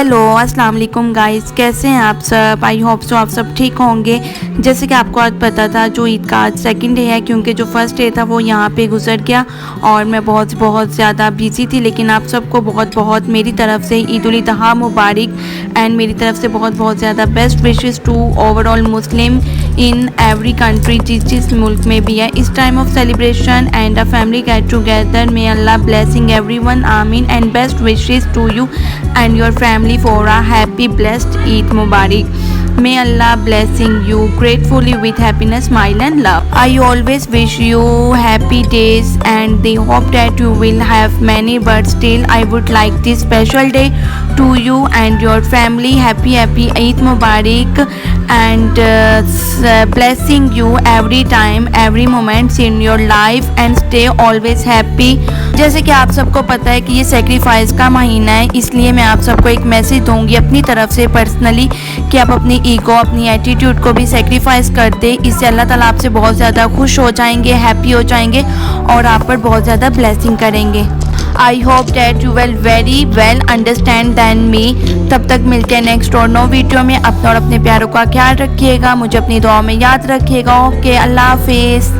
Hello अस्सलाम वालेकुम guys, कैसे हैं आप सब। आई होप सो आप सब ठीक होंगे। जैसे कि आपको आज पता था जो ईद का आज सेकंड डे है, क्योंकि जो फर्स्ट डे था वो यहाँ पे गुजर गया और मैं बहुत ज़्यादा बिजी थी। लेकिन आप सबको बहुत मेरी तरफ से ईद उल अज़हा मुबारक एंड मेरी तरफ से बहुत ज़्यादा best wishes to overall Muslim in every country, जिस मुल्क में भी है। इस time of celebration and a family get together, may Allah blessing everyone, आमीन, and best wishes to you and your family for a happy blessed Eid Mubarak. May Allah blessing you gratefully with happiness, smile and love. I always wish you happy days and they hope that you will have many, but still I would like this special day to you and your family. Happy Eid Mubarak and blessing you every time, every moment in your life and stay always happy. जैसे कि आप सबको पता है कि ये sacrifice का महीना है, इसलिए मैं आप सबको एक मैसेज दूंगी अपनी तरफ से पर्सनली कि आप अपनी ईगो, अपनी एटीट्यूड को भी सेक्रीफाइस कर दे। इससे अल्लाह ताला आपसे बहुत ज़्यादा खुश हो जाएंगे, हैप्पी हो जाएंगे और आप पर बहुत ज़्यादा ब्लेसिंग करेंगे। I hope that you will very well understand than me. तब तक मिलते हैं नेक्स्ट और नो वीडियो में। अपना और अपने प्यारों का ख्याल रखिएगा, मुझे अपनी दुआ में याद रखिएगा। ओके, अल्लाह हाफिज़।